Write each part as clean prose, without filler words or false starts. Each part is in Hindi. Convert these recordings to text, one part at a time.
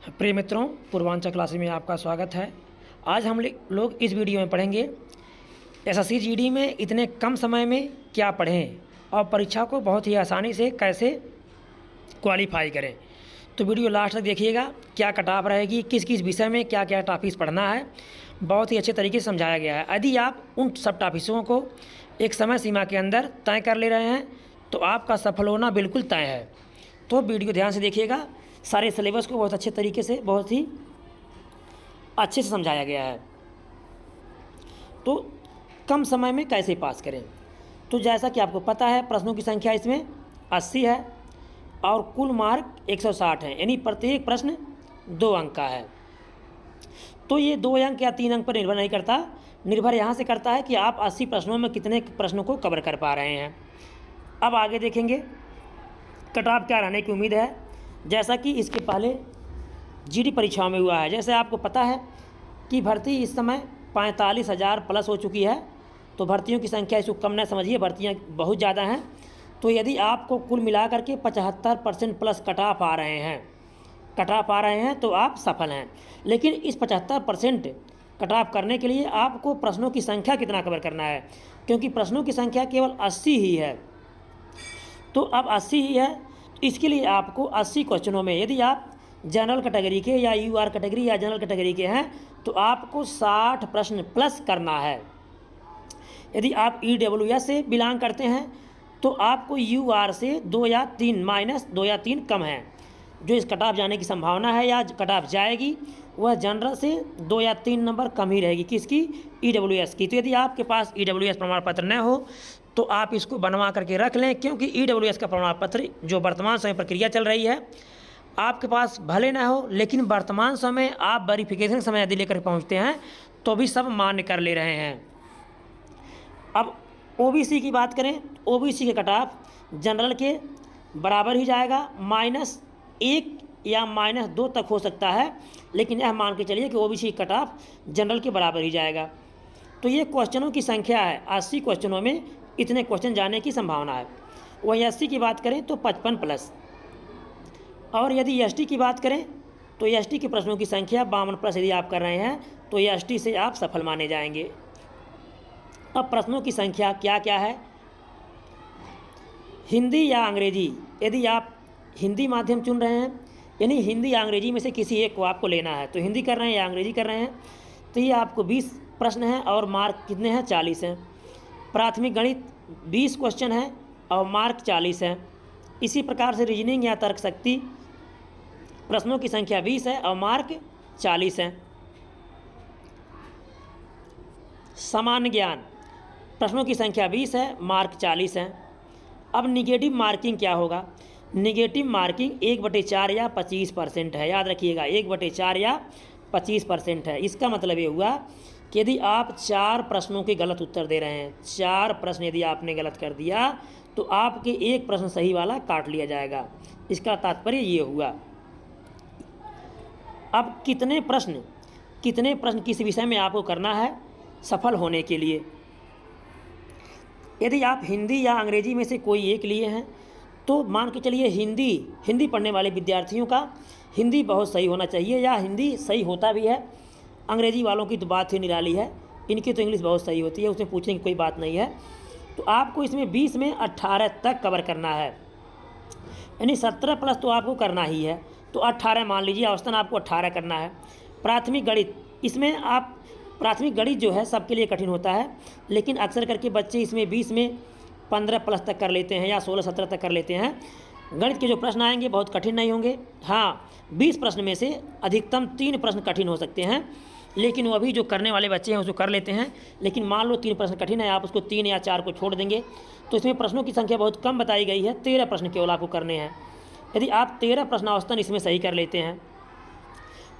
प्रिय मित्रों, पूर्वांचल क्लासेस में आपका स्वागत है। आज हम लोग इस वीडियो में पढ़ेंगे एसएससी जीडी में इतने कम समय में क्या पढ़ें और परीक्षा को बहुत ही आसानी से कैसे क्वालिफाई करें। तो वीडियो लास्ट तक देखिएगा, क्या कट ऑफ रहेगी, किस किस विषय में क्या क्या टॉपिक्स पढ़ना है, बहुत ही अच्छे तरीके से समझाया गया है। यदि आप उन सब टॉपिक्सों को एक समय सीमा के अंदर तय कर ले रहे हैं तो आपका सफल होना बिल्कुल तय है। तो वीडियो ध्यान से देखिएगा, सारे सिलेबस को बहुत अच्छे तरीके से बहुत ही अच्छे से समझाया गया है। तो कम समय में कैसे पास करें, तो जैसा कि आपको पता है प्रश्नों की संख्या इसमें 80 है और कुल मार्क 160 है, यानी प्रत्येक प्रश्न 2 अंक का है। तो ये 2 अंक या 3 अंक पर निर्भर नहीं करता, निर्भर यहाँ से करता है कि आप 80 प्रश्नों में कितने प्रश्नों को कवर कर पा रहे हैं। अब आगे देखेंगे कट ऑफ क्या रहने की उम्मीद है। जैसा कि इसके पहले जीडी परीक्षाओं में हुआ है, जैसे आपको पता है कि भर्ती इस समय 45,000 प्लस हो चुकी है। तो भर्तियों की संख्या इसको कम न समझिए, भर्तियाँ बहुत ज़्यादा हैं। तो यदि आपको कुल मिलाकर के 75% प्लस कट ऑफ आ रहे हैं तो आप सफल हैं। लेकिन इस 75% कट ऑफ करने के लिए आपको प्रश्नों की संख्या कितना कवर करना है, क्योंकि प्रश्नों की संख्या केवल 80 ही है। तो अब 80 ही है, इसके लिए आपको 80 क्वेश्चनों में, यदि आप जनरल कैटेगरी के या यूआर कैटेगरी या जनरल कैटेगरी के हैं तो आपको 60 प्रश्न प्लस करना है। यदि आप ईडब्ल्यूएस से बिलोंग करते हैं तो आपको यूआर से 2 या 3 माइनस 2 या 3 कम है। जो इस कट ऑफ जाने की संभावना है या कट ऑफ जाएगी वह जनरल से 2 या 3 नंबर कम ही रहेगी। किसकी? ईडब्ल्यूएस की। तो यदि आपके पास ईडब्ल्यूएस प्रमाण पत्र न हो तो आप इसको बनवा करके रख लें, क्योंकि ईडब्ल्यूएस का प्रमाण पत्र जो वर्तमान समय प्रक्रिया चल रही है आपके पास भले ना हो, लेकिन वर्तमान समय आप वेरिफिकेशन समय यदि लेकर पहुंचते हैं तो भी सब मान्य कर ले रहे हैं। अब ओबीसी की बात करें, ओबीसी के कट ऑफ जनरल के बराबर ही जाएगा, -1 या -2 तक हो सकता है, लेकिन यह मान के चलिए कि ओबीसी कट ऑफ जनरल के बराबर ही जाएगा। तो ये क्वेश्चनों की संख्या है, 80 क्वेश्चनों में इतने क्वेश्चन जाने की संभावना है। वहीं एससी की बात करें तो 55 प्लस, और यदि एसटी की बात करें तो एसटी के प्रश्नों की संख्या 52 प्लस यदि आप कर रहे हैं तो एसटी से आप सफल माने जाएंगे। अब प्रश्नों की संख्या क्या क्या है, हिंदी या अंग्रेजी, यदि आप हिंदी माध्यम चुन रहे हैं यानी हिंदी या अंग्रेजी में से किसी एक को आपको लेना है, तो हिंदी कर रहे हैं या अंग्रेजी कर रहे हैं तो ये आपको 20 प्रश्न हैं और मार्क कितने हैं? 40 हैं। प्राथमिक गणित 20 क्वेश्चन हैं और मार्क 40 हैं। इसी प्रकार से रीजनिंग या तर्क शक्ति प्रश्नों की संख्या 20 है और मार्क 40 हैं। सामान्य ज्ञान प्रश्नों की संख्या 20 है, मार्क 40 हैं। अब निगेटिव मार्किंग क्या होगा? निगेटिव मार्किंग 1/4 या 25% है। याद रखिएगा, 1/4 या 25% है। इसका मतलब ये हुआ कि यदि आप 4 प्रश्नों के गलत उत्तर दे रहे हैं, 4 प्रश्न यदि आपने गलत कर दिया तो आपके 1 प्रश्न सही वाला काट लिया जाएगा। इसका तात्पर्य ये हुआ। अब कितने प्रश्न किस विषय में आपको करना है सफल होने के लिए? यदि आप हिंदी या अंग्रेजी में से कोई एक लिए हैं तो मान के चलिए हिंदी पढ़ने वाले विद्यार्थियों का हिंदी बहुत सही होना चाहिए, या हिंदी सही होता भी है। अंग्रेजी वालों की तो बात ही निराली है, इनकी तो इंग्लिश बहुत सही होती है, उसमें पूछने की कोई बात नहीं है। तो आपको इसमें 20 में 18 तक कवर करना है, यानी 17 प्लस तो आपको करना ही है। तो 18 मान लीजिए, औसतन आपको 18 करना है। प्राथमिक गणित, इसमें आप प्राथमिक गणित जो है सबके लिए कठिन होता है, लेकिन अक्सर करके बच्चे इसमें 20 में 15 प्लस तक कर लेते हैं या 16-17 तक कर लेते हैं। गणित के जो प्रश्न आएंगे बहुत कठिन नहीं होंगे। हाँ, 20 प्रश्न में से अधिकतम 3 प्रश्न कठिन हो सकते हैं, लेकिन वो अभी जो करने वाले बच्चे हैं उसको कर लेते हैं। लेकिन मान लो 3 प्रश्न कठिन है, आप उसको 3 या 4 को छोड़ देंगे तो इसमें प्रश्नों की संख्या बहुत कम बताई गई है, 13 प्रश्न केवल आपको करने हैं। यदि आप 13 प्रश्न औसतन इसमें सही कर लेते हैं,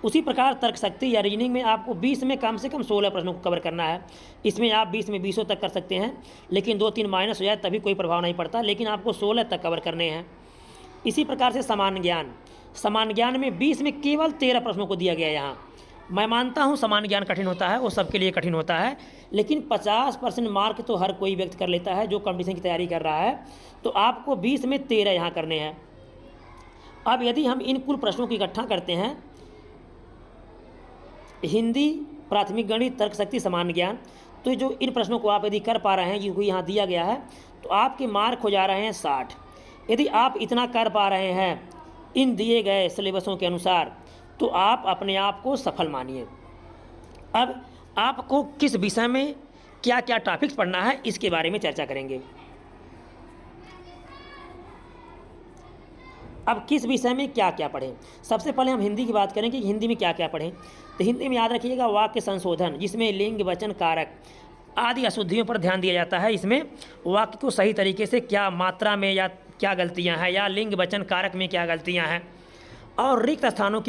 उसी प्रकार तर्क शक्ति या रीजनिंग में आपको 20 में कम से कम 16 प्रश्नों को कवर करना है। इसमें आप 20 में 20 तक कर सकते हैं, लेकिन 2-3 माइनस हो जाए तभी कोई प्रभाव नहीं पड़ता, लेकिन आपको 16 तक कवर करने हैं। इसी प्रकार से सामान्य ज्ञान में 20 में केवल 13 प्रश्नों को दिया गया है। यहाँ मैं मानता हूँ सामान्य ज्ञान कठिन होता है, वो सबके लिए कठिन होता है, लेकिन 50% मार्क तो हर कोई व्यक्त कर लेता है जो कंपटीशन की तैयारी कर रहा है। तो आपको 20 में 13 यहाँ करने हैं। अब यदि हम इन कुल प्रश्नों की इकट्ठा करते हैं हिंदी, प्राथमिक गणित, तर्क शक्ति, सामान्य ज्ञान। तो जो इन प्रश्नों को आप यदि कर पा रहे हैं, जिनको यहाँ दिया गया है, तो आपके मार्क हो जा रहे हैं 60। यदि आप इतना कर पा रहे हैं इन दिए गए सिलेबसों के अनुसार, तो आप अपने आप को सफल मानिए। अब आपको किस विषय में क्या क्या टॉपिक्स पढ़ना है, इसके बारे में चर्चा करेंगे। अब किस विषय में क्या क्या पढ़ें, सबसे पहले हम हिंदी की बात करेंगे कि हिंदी में क्या क्या पढ़ें। तो हिंदी में याद रखिएगा वाक्य संशोधन, जिसमें लिंग, वचन, कारक आदि अशुद्धियों पर ध्यान दिया जाता है। इसमें वाक्य को सही तरीके से क्या मात्रा में या क्या गलतियां हैं, या लिंग, वचन, कारक में क्या गलतियां हैं, और रिक्त स्थानों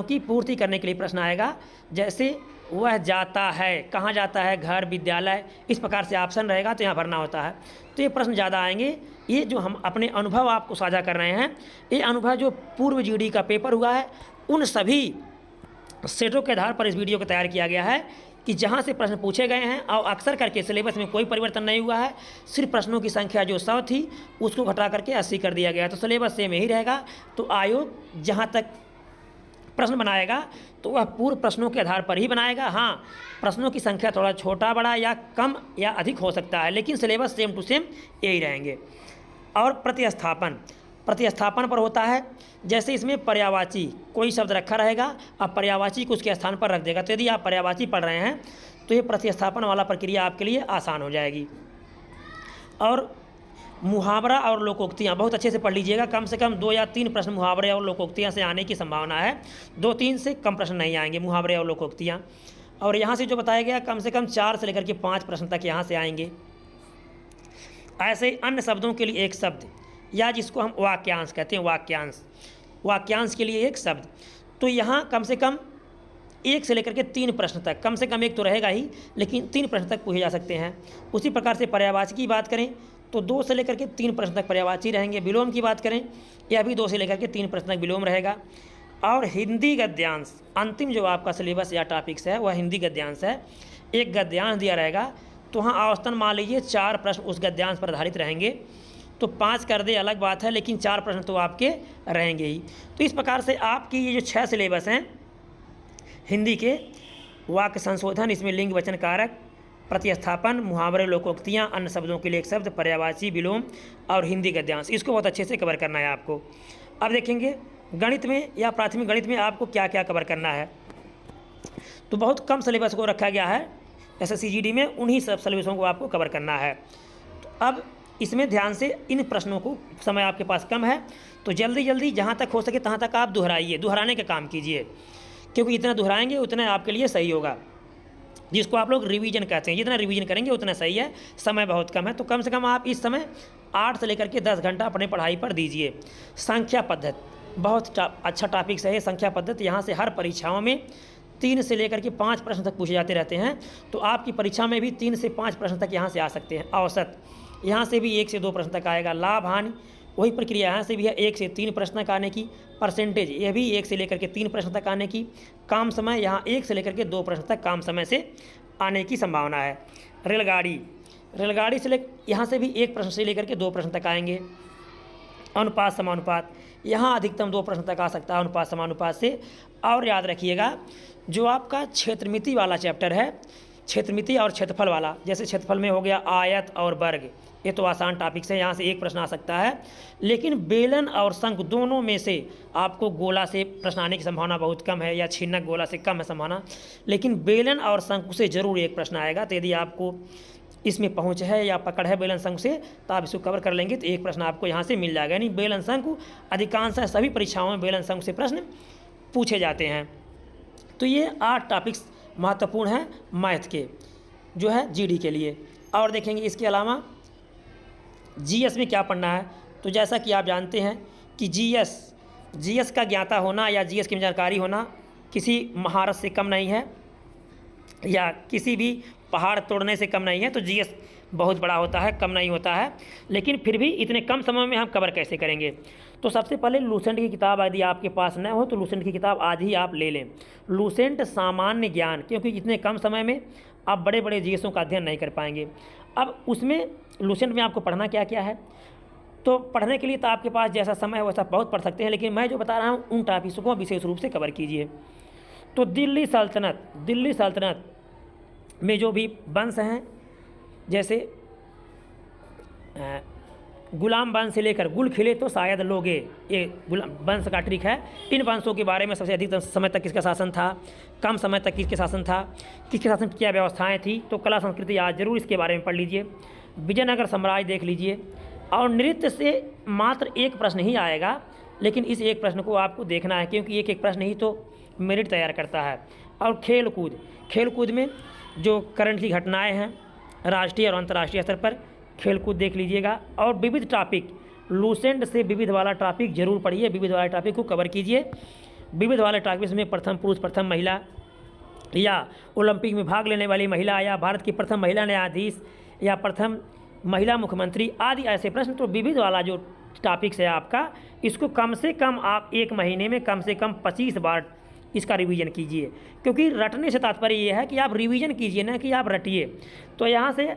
की पूर्ति करने के लिए प्रश्न आएगा। जैसे वह जाता है, कहाँ जाता है, घर, विद्यालय, इस प्रकार से ऑप्शन रहेगा, तो यहाँ भरना होता है। तो ये प्रश्न ज़्यादा आएंगे। ये जो हम अपने अनुभव आपको साझा कर रहे हैं, ये अनुभव जो पूर्व जीडी का पेपर हुआ है, उन सभी सेटों के आधार पर इस वीडियो को तैयार किया गया है कि जहाँ से प्रश्न पूछे गए हैं, और अक्सर करके सिलेबस में कोई परिवर्तन नहीं हुआ है। सिर्फ प्रश्नों की संख्या जो 100 थी, उसको घटा करके 80 कर दिया गया। तो सिलेबस सेम ही रहेगा। तो आयोग जहाँ तक प्रश्न बनाएगा, तो वह पूर्व प्रश्नों के आधार पर ही बनाएगा। हाँ, प्रश्नों की संख्या थोड़ा छोटा बड़ा या कम या अधिक हो सकता है, लेकिन सिलेबस सेम टू सेम यही रहेंगे। और प्रतिस्थापन पर होता है। जैसे इसमें पर्यायवाची कोई शब्द रखा रहेगा, अब पर्यायवाची को उसके स्थान पर रख देगा। तो यदि आप पर्यायवाची पढ़ रहे हैं, तो ये प्रतिस्थापन वाला प्रक्रिया आपके लिए आसान हो जाएगी। और मुहावरा और लोकोक्तियाँ बहुत अच्छे से पढ़ लीजिएगा। कम से कम 2 या 3 प्रश्न मुहावरे और लोकोक्तियाँ से आने की संभावना है। 2-3 से कम प्रश्न नहीं आएंगे मुहावरे और लोकोक्तियाँ। और यहाँ से जो बताया गया, कम से कम 4 से लेकर के 5 प्रश्न तक यहाँ से आएंगे। ऐसे अन्य शब्दों के लिए एक शब्द, या जिसको हम वाक्यांश कहते हैं, वाक्यांश के लिए एक शब्द। तो यहाँ कम से कम 1 से लेकर के 3 प्रश्न तक, कम से कम 1 तो रहेगा ही, लेकिन 3 प्रश्न तक पूछे जा सकते हैं। उसी प्रकार से पर्यायवाची की बात करें, तो 2 से लेकर के 3 प्रश्न तक पर्यायवाची रहेंगे। विलोम की बात करें, यह भी 2 से लेकर के 3 प्रश्न तक विलोम रहेगा। और हिंदी गद्यांश, अंतिम जो आपका सिलेबस या टॉपिक्स है, वह हिंदी गद्यांश है। एक गद्यांश दिया रहेगा, तो हाँ औसतन मान लीजिए 4 प्रश्न उस गद्यांश पर आधारित रहेंगे। तो 5 कर दे अलग बात है, लेकिन 4 प्रश्न तो आपके रहेंगे ही। तो इस प्रकार से आपकी ये जो 6 सिलेबस हैं हिंदी के, वाक्य संशोधन, इसमें लिंग, वचन, कारक, प्रतिस्थापन, मुहावरे, लोकोक्तियाँ, अन्य शब्दों के लिए एक शब्द, पर्यायवाची, विलोम और हिंदी गद्यांश, इसको बहुत अच्छे से कवर करना है आपको। अब देखेंगे गणित में या प्राथमिक गणित में आपको क्या क्या कवर करना है। तो बहुत कम सिलेबस को रखा गया है एसएससी जीडी में, उन्हीं सब सिलेबसों को आपको कवर करना है। तो अब इसमें ध्यान से इन प्रश्नों को, समय आपके पास कम है, तो जल्दी जल्दी जहाँ तक हो सके तहाँ तक आप दोहराने का काम कीजिए, क्योंकि जितना दोहराएंगे उतना आपके लिए सही होगा, जिसको आप लोग रिवीजन कहते हैं। जितना रिवीजन करेंगे उतना सही है। समय बहुत कम है, तो कम से कम आप इस समय 8 से लेकर के 10 घंटा अपने पढ़ाई पर दीजिए। संख्या पद्धति बहुत अच्छा टॉपिक्स है। संख्या पद्धति यहाँ से हर परीक्षाओं में 3 से लेकर के 5 प्रश्न तक पूछे जाते रहते हैं। तो आपकी परीक्षा में भी 3 से 5 प्रश्न तक यहाँ से आ सकते हैं। औसत यहाँ से भी 1 से 2 प्रश्न तक आएगा। लाभ हानि वही प्रक्रिया यहाँ से भी है, 1 से 3 प्रश्न तक आने की। परसेंटेज यह भी 1 से लेकर के 3 प्रश्न तक आने की। काम समय यहाँ 1 से लेकर के 2 प्रश्न तक काम समय से आने की संभावना है। रेलगाड़ी से यहाँ से भी 1 प्रश्न से लेकर के 2 प्रश्न तक आएंगे। अनुपात समानुपात यहाँ अधिकतम 2 प्रश्न तक आ सकता है अनुपात समानुपात से। और याद रखिएगा जो आपका क्षेत्रमिति वाला चैप्टर है, क्षेत्रमिति और क्षेत्रफल वाला, जैसे क्षेत्रफल में हो गया आयत और वर्ग, ये तो आसान टॉपिक्स है, यहाँ से 1 प्रश्न आ सकता है। लेकिन बेलन और शंख दोनों में से आपको गोला से प्रश्न आने की संभावना बहुत कम है, या छिन्नक गोला से कम है संभावना, लेकिन बेलन और शंख से जरूर 1 प्रश्न आएगा। तो यदि आपको इसमें पहुंच है या पकड़ है बेलन शंख से, तो आप इसको कवर कर लेंगे तो 1 प्रश्न आपको यहाँ से मिल जाएगा। यानी बेलन शंख अधिकांश सभी परीक्षाओं में बेलन शंख से प्रश्न पूछे जाते हैं। तो ये 8 टॉपिक्स महत्वपूर्ण हैं मैथ के, जो है जीडी के लिए। और देखेंगे इसके अलावा जीएस में क्या पढ़ना है। तो जैसा कि आप जानते हैं कि जीएस का ज्ञाता होना या जीएस की जानकारी होना किसी महारत से कम नहीं है, या किसी भी पहाड़ तोड़ने से कम नहीं है। तो जीएस बहुत बड़ा होता है, कम नहीं होता है, लेकिन फिर भी इतने कम समय में हम कवर कैसे करेंगे। तो सबसे पहले लूसेंट की किताब यदि आपके पास न हो तो लूसेंट की किताब आज ही आप ले लें। लूसेंट सामान्य ज्ञान, क्योंकि इतने कम समय में आप बड़े बड़े जीएसों का अध्ययन नहीं कर पाएंगे। अब उसमें लूसेंट में आपको पढ़ना क्या क्या है, तो पढ़ने के लिए तो आपके पास जैसा समय है वैसा बहुत पढ़ सकते हैं, लेकिन मैं जो बता रहा हूँ उन टॉपिक्स को विशेष रूप से कवर कीजिए। तो दिल्ली सल्तनत में जो भी वंश हैं, जैसे गुलाम वंश से लेकर गुल खिले तो शायद लोगे, ये गुलाम वंश का ट्रिक है। इन वंशों के बारे में सबसे अधिक समय तक किसका शासन था, कम समय तक किसके शासन था, किसके शासन की क्या व्यवस्थाएं थी। तो कला संस्कृति आज जरूर इसके बारे में पढ़ लीजिए। विजयनगर साम्राज्य देख लीजिए। और नृत्य से मात्र एक प्रश्न ही आएगा, लेकिन इस एक प्रश्न को आपको देखना है, क्योंकि एक प्रश्न ही तो मेरिट तैयार करता है। और खेल कूद में जो करंट की घटनाएँ हैं राष्ट्रीय और अंतर्राष्ट्रीय स्तर पर, खेलकूद देख लीजिएगा। और विविध टॉपिक, लूसेंट से विविध वाला टॉपिक जरूर पढ़िए, विविध वाले टॉपिक को कवर कीजिए। विविध वाले टॉपिक में प्रथम पुरुष, प्रथम महिला, या ओलंपिक में भाग लेने वाली महिला, या भारत की प्रथम महिला न्यायाधीश, या प्रथम महिला मुख्यमंत्री आदि ऐसे प्रश्न। तो विविध वाला जो टॉपिक्स है आपका, इसको कम से कम आप एक महीने में कम से कम 25 बार इसका रिवीजन कीजिए, क्योंकि रटने से तात्पर्य ये है कि आप रिवीजन कीजिए, ना कि आप रटिए। तो यहाँ से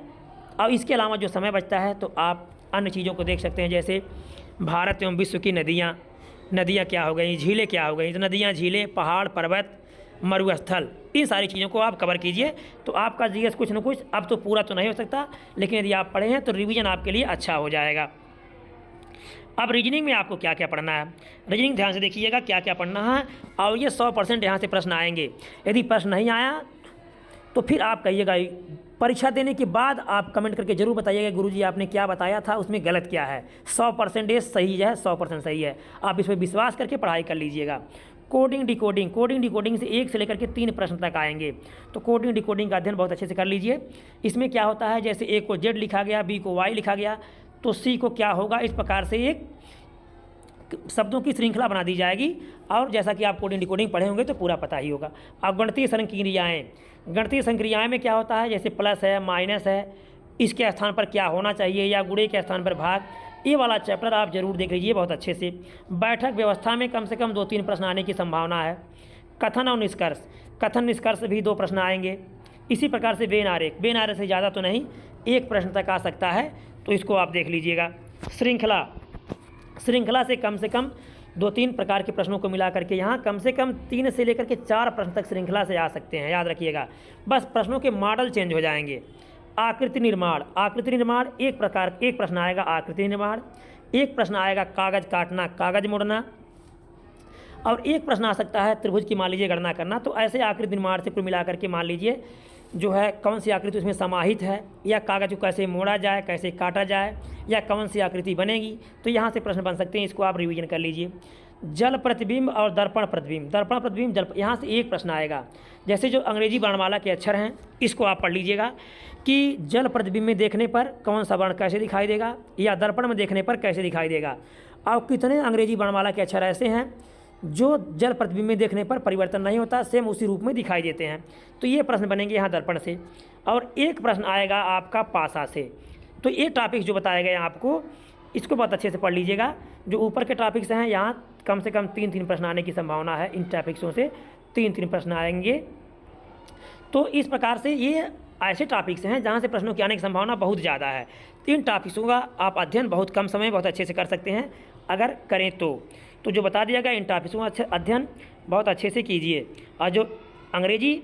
अब इसके अलावा जो समय बचता है तो आप अन्य चीज़ों को देख सकते हैं, जैसे भारत एवं विश्व की नदियाँ क्या हो गई, झीलें क्या हो गई। तो नदियाँ, झीलें, पहाड़, पर्वत, मरुस्थल, इन सारी चीज़ों को आप कवर कीजिए। तो आपका जीएस कुछ न कुछ, अब तो पूरा तो नहीं हो सकता, लेकिन यदि आप पढ़े हैं तो रिवीजन आपके लिए अच्छा हो जाएगा। अब रीजनिंग में आपको क्या क्या पढ़ना है, रीजनिंग ध्यान से देखिएगा क्या क्या पढ़ना है। और ये 100% यहाँ से प्रश्न आएंगे। यदि प्रश्न नहीं आया तो फिर आप कहिएगा, परीक्षा देने के बाद आप कमेंट करके जरूर बताइएगा गुरुजी आपने क्या बताया था, उसमें गलत क्या है। 100% सही है, 100% सही है। आप इस पर विश्वास करके पढ़ाई कर लीजिएगा। कोडिंग डिकोडिंग से 1 से लेकर के 3 प्रश्न तक आएंगे। तो कोडिंग डिकोडिंग का अध्ययन बहुत अच्छे से कर लीजिए। इसमें क्या होता है, जैसे ए को जेड लिखा गया, बी को वाई लिखा गया, तो सी को क्या होगा, इस प्रकार से एक शब्दों की श्रृंखला बना दी जाएगी। और जैसा कि आप कोडिंग डिकोडिंग पढ़े होंगे तो पूरा पता ही होगा। अब गणितीय संक्रियाएँ में क्या होता है, जैसे प्लस है, माइनस है, इसके स्थान पर क्या होना चाहिए, या गुणे के स्थान पर भाग, ये वाला चैप्टर आप जरूर देख लीजिए बहुत अच्छे से। बैठक व्यवस्था में कम से कम 2-3 प्रश्न आने की संभावना है। कथन और निष्कर्ष भी 2 प्रश्न आएंगे। इसी प्रकार से वेन आरेख से ज़्यादा तो नहीं, 1 प्रश्न तक आ सकता है, तो इसको आप देख लीजिएगा। श्रृंखला से कम 2-3 प्रकार के प्रश्नों को मिला करके यहाँ कम से कम 3 से लेकर के 4 प्रश्न तक श्रृंखला से आ सकते हैं, याद रखिएगा। बस प्रश्नों के मॉडल चेंज हो जाएंगे। आकृति निर्माण, एक प्रश्न आएगा आकृति निर्माण, एक प्रश्न आएगा कागज काटना, कागज मोड़ना, और एक प्रश्न आ सकता है त्रिभुज की मान लीजिए गणना करना। तो ऐसे आकृति निर्माण से कुल मिलाकर के मान लीजिए जो है कौन सी आकृति उसमें समाहित है, या कागज को कैसे मोड़ा जाए, कैसे काटा जाए, या कौन सी आकृति बनेगी। तो यहाँ से प्रश्न बन सकते हैं, इसको आप रिवीजन कर लीजिए। जल प्रतिबिंब और दर्पण प्रतिबिंब, यहाँ से एक प्रश्न आएगा। जैसे जो अंग्रेजी वर्णमाला के अक्षर हैं, इसको आप पढ़ लीजिएगा कि जल प्रतिबिंब में देखने पर कौन सा वर्ण कैसे दिखाई देगा, या दर्पण में देखने पर कैसे दिखाई देगा। और कितने अंग्रेजी वर्णमाला के अक्षर ऐसे हैं जो जल प्रतिबिंब में देखने पर परिवर्तन नहीं होता, सेम उसी रूप में दिखाई देते हैं। तो ये प्रश्न बनेंगे यहाँ दर्पण से। और एक प्रश्न आएगा आपका पासा से। तो ये टॉपिक्स जो बताए गए हैं आपको, इसको बहुत अच्छे से पढ़ लीजिएगा। जो ऊपर के टॉपिक्स हैं यहाँ कम से कम 3-3 प्रश्न आने की संभावना है। इन टॉपिक्सों से 3-3 प्रश्न आएंगे। तो इस प्रकार से ये ऐसे टॉपिक्स हैं जहाँ से प्रश्नों की आने की संभावना बहुत ज़्यादा है। 3 टॉपिक्सों का आप अध्ययन बहुत कम समय बहुत अच्छे से कर सकते हैं अगर करें तो जो बता दिया गया इन टॉपिक्सों का अध्ययन बहुत अच्छे से कीजिए। और जो अंग्रेजी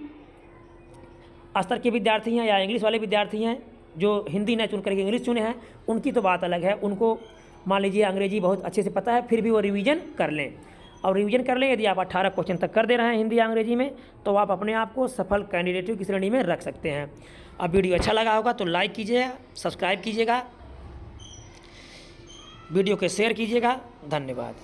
स्तर के विद्यार्थी हैं या इंग्लिश वाले विद्यार्थी हैं जो हिंदी न चुन करके इंग्लिश चुने हैं, उनकी तो बात अलग है। उनको मान लीजिए अंग्रेजी बहुत अच्छे से पता है, फिर भी वो रिवीजन कर लें। और रिवीजन कर लें, यदि आप 18 क्वेश्चन तक कर दे रहे हैं हिंदी या अंग्रेजी में, तो आप अपने आप को सफल कैंडिडेट की श्रेणी में रख सकते हैं। अब वीडियो अच्छा लगा होगा तो लाइक कीजिएगा, सब्सक्राइब कीजिएगा, वीडियो को शेयर कीजिएगा। धन्यवाद।